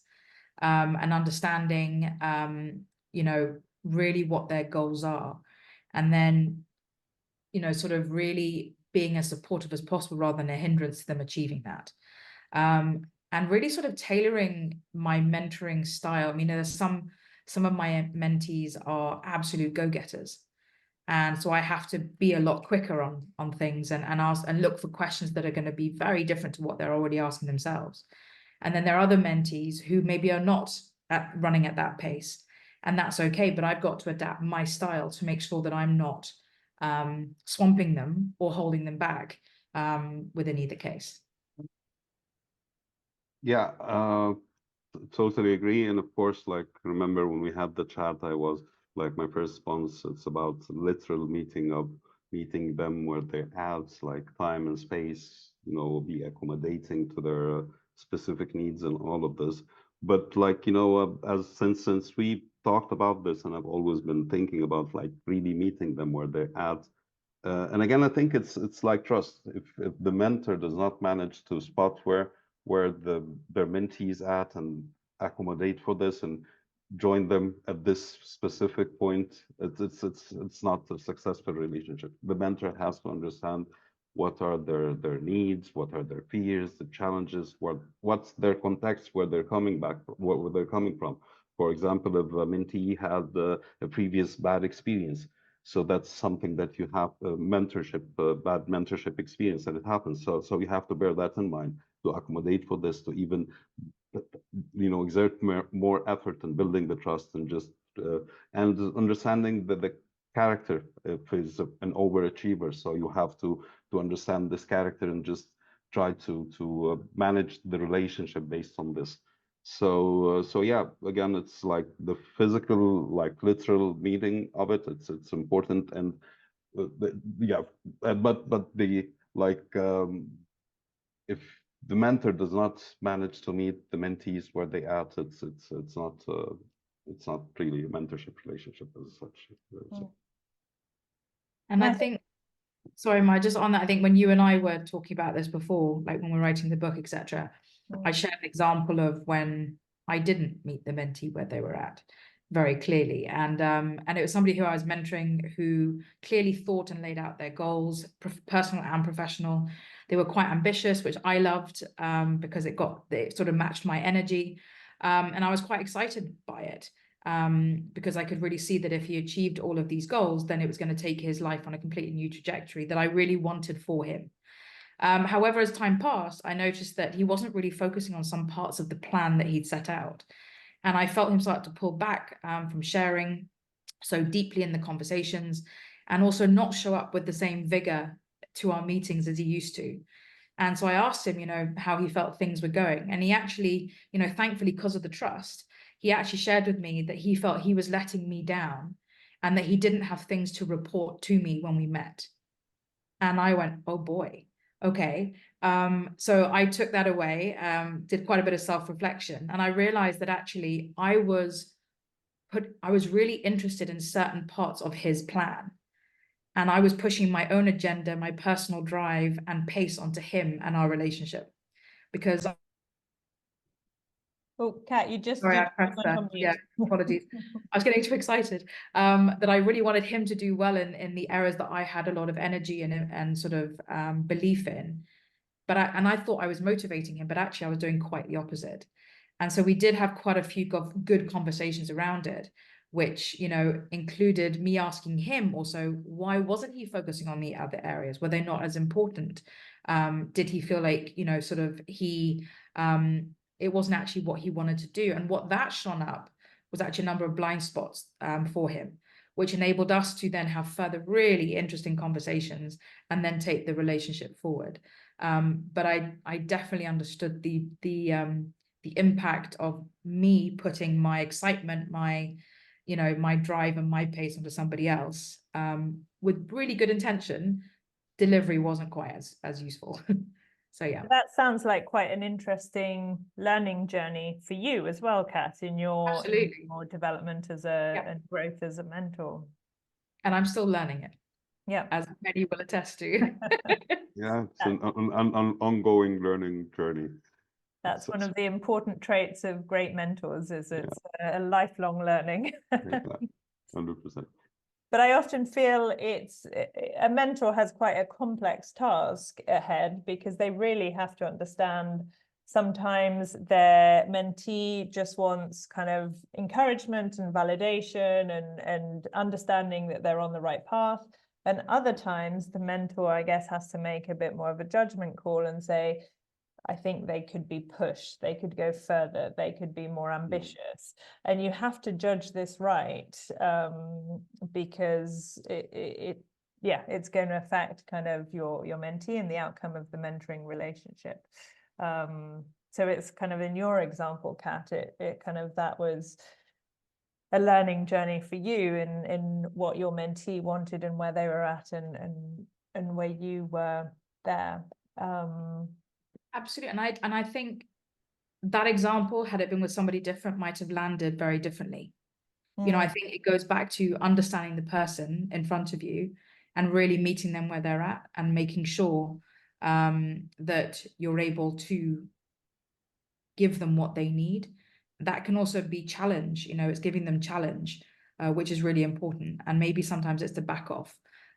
and understanding really what their goals are, and then sort of really being as supportive as possible rather than a hindrance to them achieving that. And really sort of tailoring my mentoring style. I mean, there's some of my mentees are absolute go-getters. And so I have to be a lot quicker on things and ask and look for questions that are going to be very different to what they're already asking themselves. And then there are other mentees who maybe are not running at that pace, and that's okay. But I've got to adapt my style to make sure that I'm not swamping them or holding them back within either case. Yeah, totally agree. And of course, like, remember when we had the chat, I was like, my first response, it's about literal meeting them where they're at, like time and space, be accommodating to their specific needs and all of this. But like, since we talked about this, and I've always been thinking about like really meeting them where they're at. And again, I think it's like trust. If the mentor does not manage to spot where their mentees at and accommodate for this and join them at this specific point, it's not a successful relationship. The mentor has to understand what are their needs, what are their fears, the challenges, what's their context, where they're coming from. For example, if a mentee had a previous bad experience, so that's something that you have bad mentorship experience, and it happens. So you have to bear that in mind to accommodate for this, to even exert more effort in building the trust, and just and understanding that the character is an overachiever. So you have to understand this character and just try to manage the relationship based on this. So yeah, again, it's like the physical, like literal meeting of it. It's important, and but the like if the mentor does not manage to meet the mentees where they at, it's not really a mentorship relationship as such. And I think, sorry, Maya, just on that, I think when you and I were talking about this before, like when we're writing the book, etc., I shared an example of when I didn't meet the mentee where they were at. very clearly. And it was somebody who I was mentoring who clearly thought and laid out their goals, personal and professional. They were quite ambitious, which I loved because it sort of matched my energy. And I was quite excited by it because I could really see that if he achieved all of these goals, then it was going to take his life on a completely new trajectory that I really wanted for him. However, as time passed, I noticed that he wasn't really focusing on some parts of the plan that he'd set out. And I felt him start to pull back from sharing so deeply in the conversations, and also not show up with the same vigor to our meetings as he used to. And so I asked him, how he felt things were going. And he actually, thankfully, because of the trust, he actually shared with me that he felt he was letting me down and that he didn't have things to report to me when we met. And I went, oh boy, okay. So I took that away, did quite a bit of self-reflection, and I realized that actually I was really interested in certain parts of his plan. And I was pushing my own agenda, my personal drive and pace onto him and our relationship. Because Oh, Kat, you just sorry, I went pressed that. on mute. Yeah, apologies. I was getting too excited that I really wanted him to do well in the areas that I had a lot of energy and sort of belief in. But I thought I was motivating him, but actually I was doing quite the opposite. And so we did have quite a few good conversations around it, which, included me asking him also, why wasn't he focusing on the other areas? Were they not as important? Did he feel like, sort of it wasn't actually what he wanted to do? And what that shone up was actually a number of blind spots for him, which enabled us to then have further really interesting conversations and then take the relationship forward. But I definitely understood the impact of me putting my excitement, my drive and my pace onto somebody else with really good intention. Delivery wasn't quite as useful. So yeah, that sounds like quite an interesting learning journey for you as well, Kat, in your development as and growth as a mentor. And I'm still learning it. Yeah, as many will attest to. Yeah, it's an ongoing learning journey. That's one of the important traits of great mentors, is it's a lifelong learning. 100%. But I often feel a mentor has quite a complex task ahead, because they really have to understand sometimes their mentee just wants kind of encouragement and validation and understanding that they're on the right path. And other times the mentor, I guess, has to make a bit more of a judgment call and say, I think they could be pushed, they could go further, they could be more ambitious. And you have to judge this right, because it's going to affect kind of your mentee and the outcome of the mentoring relationship. So it's kind of, in your example, Kat, it kind of, that was a learning journey for you in what your mentee wanted and where they were at and where you were there. Absolutely. And I think that example, had it been with somebody different, might have landed very differently. I think it goes back to understanding the person in front of you and really meeting them where they're at and making sure that you're able to give them what they need. That can also be challenge, it's giving them challenge, which is really important. And maybe sometimes it's to back off.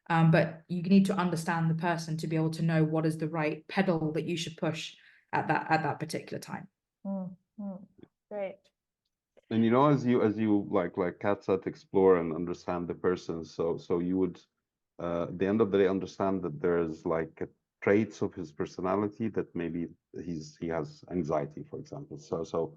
But you need to understand the person to be able to know what is the right pedal that you should push at that particular time. Great. And as you like Kat said, explore and understand the person. So you would at the end of the day understand that there's like traits of his personality that maybe he has anxiety, for example. So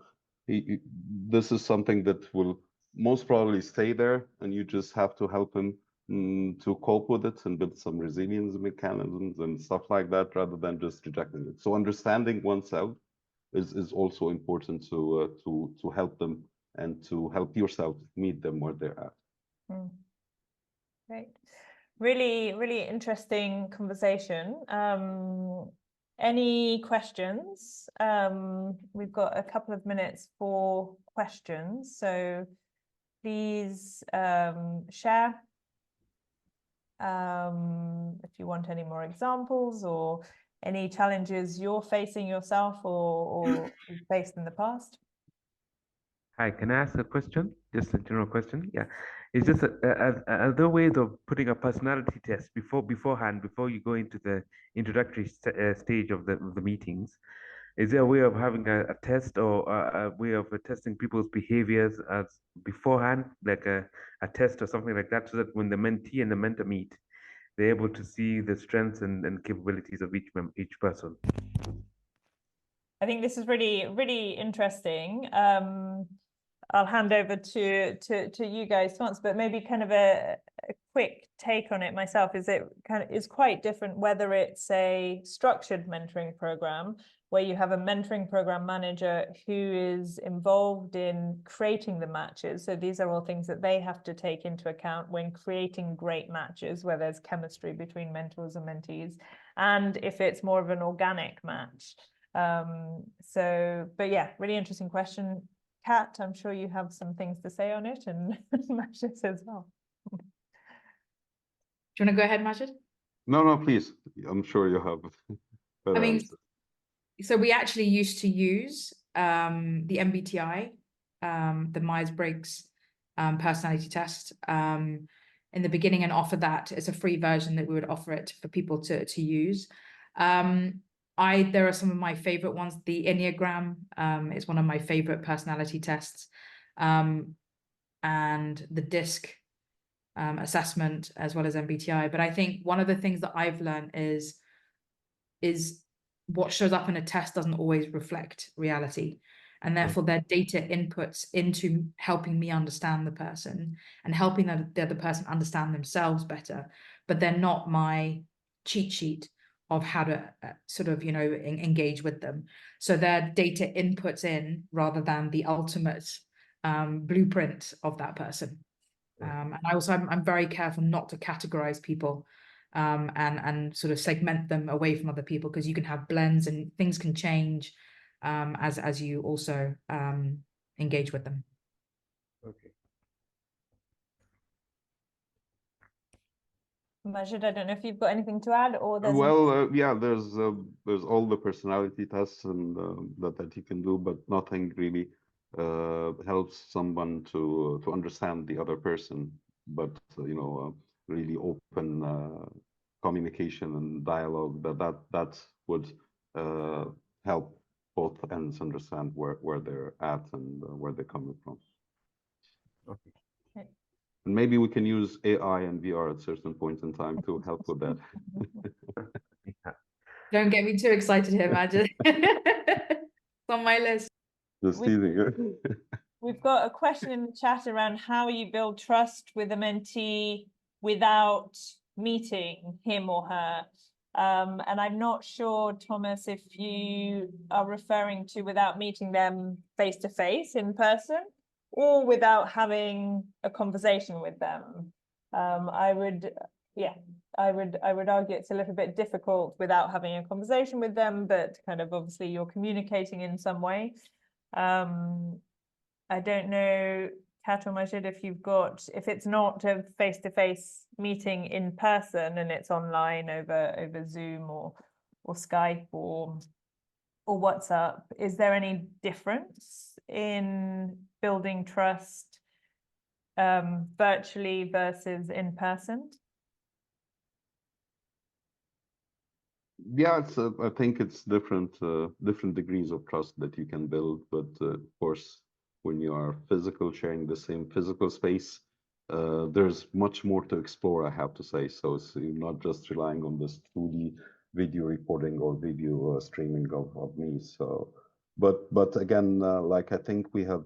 this is something that will most probably stay there, and you just have to help him to cope with it and build some resilience mechanisms and stuff like that, rather than just rejecting it. So understanding oneself is also important to help them and to help yourself meet them where they're at. Great. Really, really interesting conversation. Any questions? We've got a couple of minutes for questions, so please share if you want any more examples or any challenges you're facing yourself or faced in the past. Hi, can I ask a question? Just a general question. Yeah, it's just are there ways of putting a personality test beforehand before you go into the introductory stage of the meetings? Is there a way of having a test or a way of testing people's behaviors as beforehand, like a test or something like that, so that when the mentee and the mentor meet, they're able to see the strengths and capabilities of each person? I think this is really, really interesting. I'll hand over to you guys to answer, but maybe kind of a quick take on it myself. Is it kind of is quite different whether it's a structured mentoring program where you have a mentoring program manager who is involved in creating the matches. So these are all things that they have to take into account when creating great matches where there's chemistry between mentors and mentees, and if it's more of an organic match. But yeah, really interesting question. Kat, I'm sure you have some things to say on it, and Majid as well. Do you want to go ahead, Majid? No, please. I'm sure you have better I mean, answers. so we actually used to use the MBTI, the Myers-Briggs personality test in the beginning, and offer that as a free version that we would offer it for people to use. There are some of my favorite ones. The Enneagram is one of my favorite personality tests, and the DISC assessment, as well as MBTI. But I think one of the things that I've learned is what shows up in a test doesn't always reflect reality. And therefore, their data inputs into helping me understand the person and helping the other person understand themselves better. But they're not my cheat sheet of how to sort of, engage with them. So their data inputs in rather than the ultimate blueprint of that person. And I'm very careful not to categorize people and sort of segment them away from other people, because you can have blends and things can change as you also engage with them. Okay. Majid, I don't know if you've got anything to add, or there's Yeah, there's all the personality tests and that you can do, but nothing really helps someone to understand the other person. But really open communication and dialogue that would help both ends understand where they're at and where they're coming from. Okay. And maybe we can use AI and VR at certain points in time to help with that. Don't get me too excited here, Majid. It's on my list. Just teasing. We've got a question in the chat around how you build trust with a mentee without meeting him or her. And I'm not sure, Thomas, if you are referring to without meeting them face to face in person, or without having a conversation with them. I would argue it's a little bit difficult without having a conversation with them, but kind of obviously you're communicating in some way. I don't know, Kat or Majid, if it's not a face-to-face meeting in person and it's online over Zoom or Skype or WhatsApp, is there any difference in building trust virtually versus in person? Yeah, I think it's different degrees of trust that you can build, but of course, when you are sharing the same physical space, there's much more to explore, I have to say. So you're not just relying on this 2D video recording or video streaming of me. So, but again, like I think we have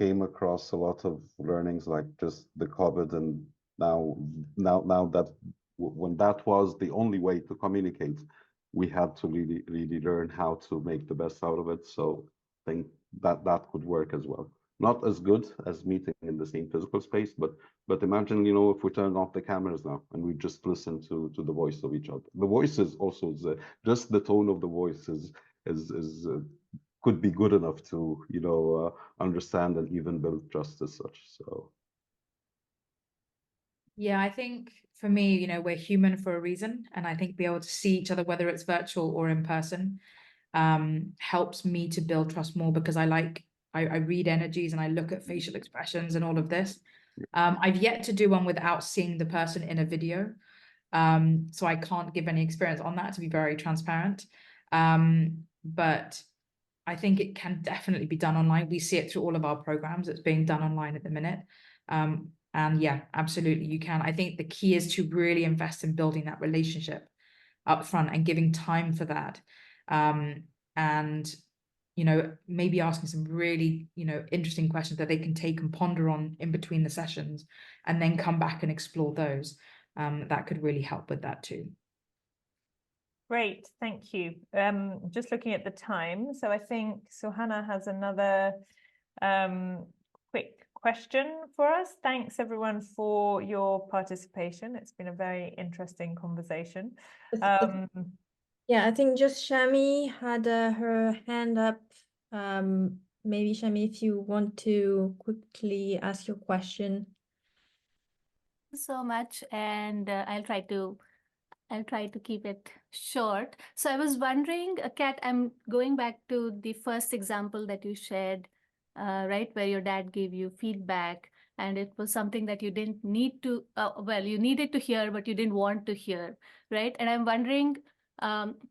came across a lot of learnings, like just the COVID, and now that when that was the only way to communicate, we had to really learn how to make the best out of it. So I think that could work as well. Not as good as meeting in the same physical space, but imagine, if we turn off the cameras now and we just listen to the voice of each other. The voice is also just the tone of the voice is could be good enough to understand and even build trust as such. So yeah, I think for me, we're human for a reason, and I think be able to see each other, whether it's virtual or in person, helps me to build trust more, because I I read energies and I look at facial expressions and all of this. I've yet to do one without seeing the person in a video. So I can't give any experience on that, to be very transparent. But I think it can definitely be done online. We see it through all of our programs. It's being done online at the minute. And yeah, absolutely, you can. I think the key is to really invest in building that relationship up front and giving time for that. And, you know, maybe asking some really, you know, interesting questions that they can take and ponder on in between the sessions and then come back and explore those. That could really help with that too. Great, thank you. Just looking at the time, so I think Suhana has another quick question for us. Thanks everyone for your participation. It's been a very interesting conversation. Yeah, I think just Shami had her hand up. Maybe Shami, if you want to quickly ask your question. So much, and I'll try to keep it short. So I was wondering, Kat, I'm going back to the first example that you shared, right, where your dad gave you feedback, and it was something that you didn't need to, well, you needed to hear, but you didn't want to hear, right? And I'm wondering,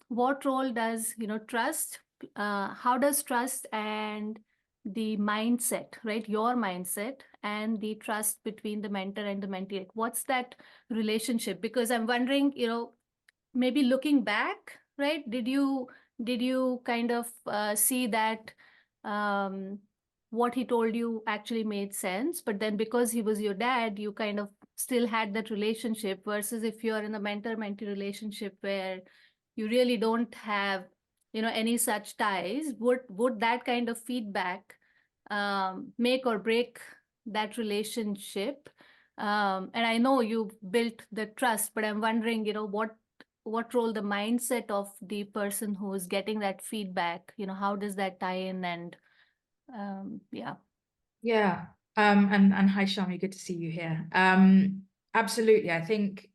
what role does, you know, trust, how does trust and the mindset, right, your mindset and the trust between the mentor and the mentee, like, what's that relationship? Because I'm wondering, you know, maybe looking back, right, did you kind of see that what he told you actually made sense, but then because he was your dad, you kind of still had that relationship, versus if you're in a mentor-mentee relationship where you really don't have, you know, any such ties, would that kind of feedback make or break that relationship? And I know you built the trust, but I'm wondering, you know, what role the mindset of the person who is getting that feedback, you know, how does that tie in? And yeah. Yeah. And hi, Shami, good to see you here. Absolutely. I think,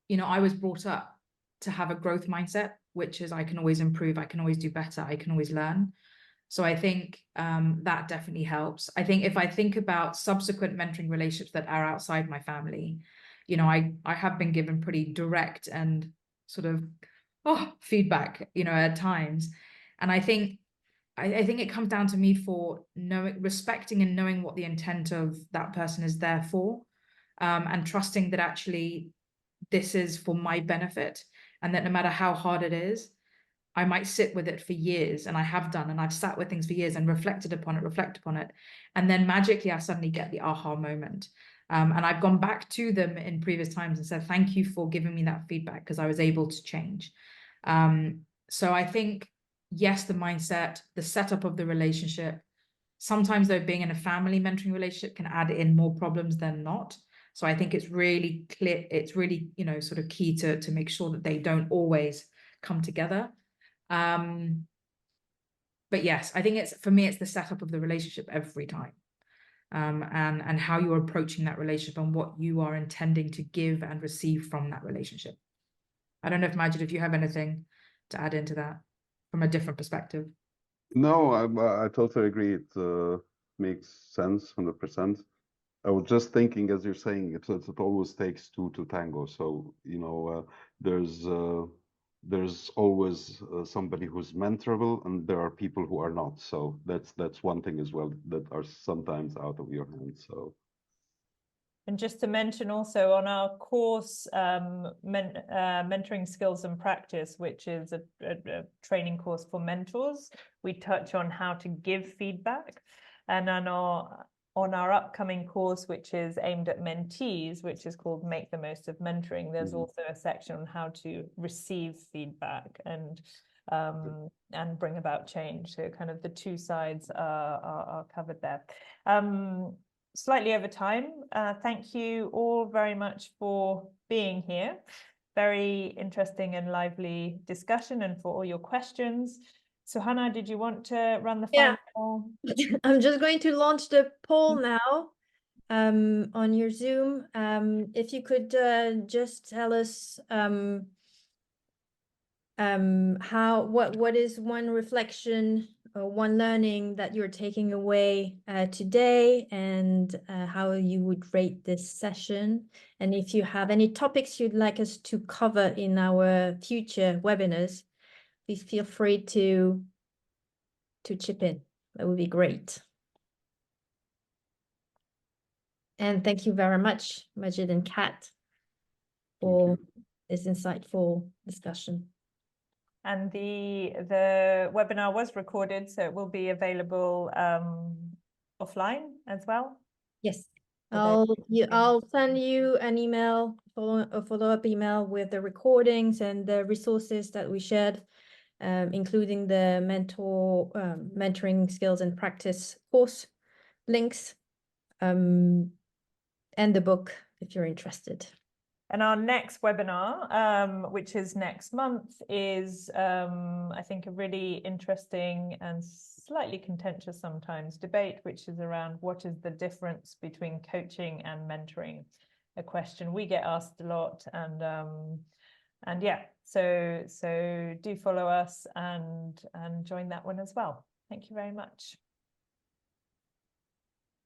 you know, I was brought up to have a growth mindset, which is I can always improve, I can always do better, I can always learn. So I think that definitely helps. I think if I think about subsequent mentoring relationships that are outside my family, you know, I have been given pretty direct and sort of feedback, you know, at times. And I think it comes down to me for knowing, respecting and knowing what the intent of that person is there for, and trusting that actually this is for my benefit, and that no matter how hard it is, I might sit with it for years, and I have done, and I've sat with things for years and reflected upon it, and then magically I suddenly get the aha moment. And I've gone back to them in previous times and said, thank you for giving me that feedback, because I was able to change. So I think, yes, the mindset, the setup of the relationship, sometimes though being in a family mentoring relationship can add in more problems than not. So I think it's really clear, it's really, you know, sort of key to make sure that they don't always come together. But yes, I think it's, for me, it's the setup of the relationship every time. And how you're approaching that relationship and what you are intending to give and receive from that relationship. I don't know if Majid, if you have anything to add into that from a different perspective. No, I totally agree. It makes sense, 100%. I was just thinking, as you're saying, it always takes two to tango. So, you know, there's always somebody who's mentorable, and there are people who are not. So that's one thing as well that are sometimes out of your hands. So. And just to mention also on our course, Mentoring Skills and Practice, which is a training course for mentors, we touch on how to give feedback. And on our upcoming course, which is aimed at mentees, which is called Make the Most of Mentoring, there's also a section on how to receive feedback and bring about change. So kind of the two sides are covered there. Slightly over time. Thank you all very much for being here. Very interesting and lively discussion, and for all your questions. Suhana, did you want to run the final? Yeah. I'm just going to launch the poll now on your Zoom. If you could just tell us what is one reflection one learning that you're taking away today, and how you would rate this session. And if you have any topics you'd like us to cover in our future webinars, please feel free to chip in. That would be great. And thank you very much, Majid and Kat, for this insightful discussion. And the webinar was recorded, so it will be available offline as well. Yes, So I'll send you an email, a follow-up email with the recordings and the resources that we shared, including the mentoring skills and practice course links, and the book if you're interested. And our next webinar, which is next month, is I think a really interesting and slightly contentious sometimes debate, which is around what is the difference between coaching and mentoring, a question we get asked a lot. And yeah, so do follow us and join that one as well. Thank you very much.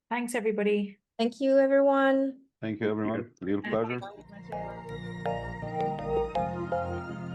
Thanks, everybody. Thank you, everyone. Thank you, everyone. Real pleasure. Thank you.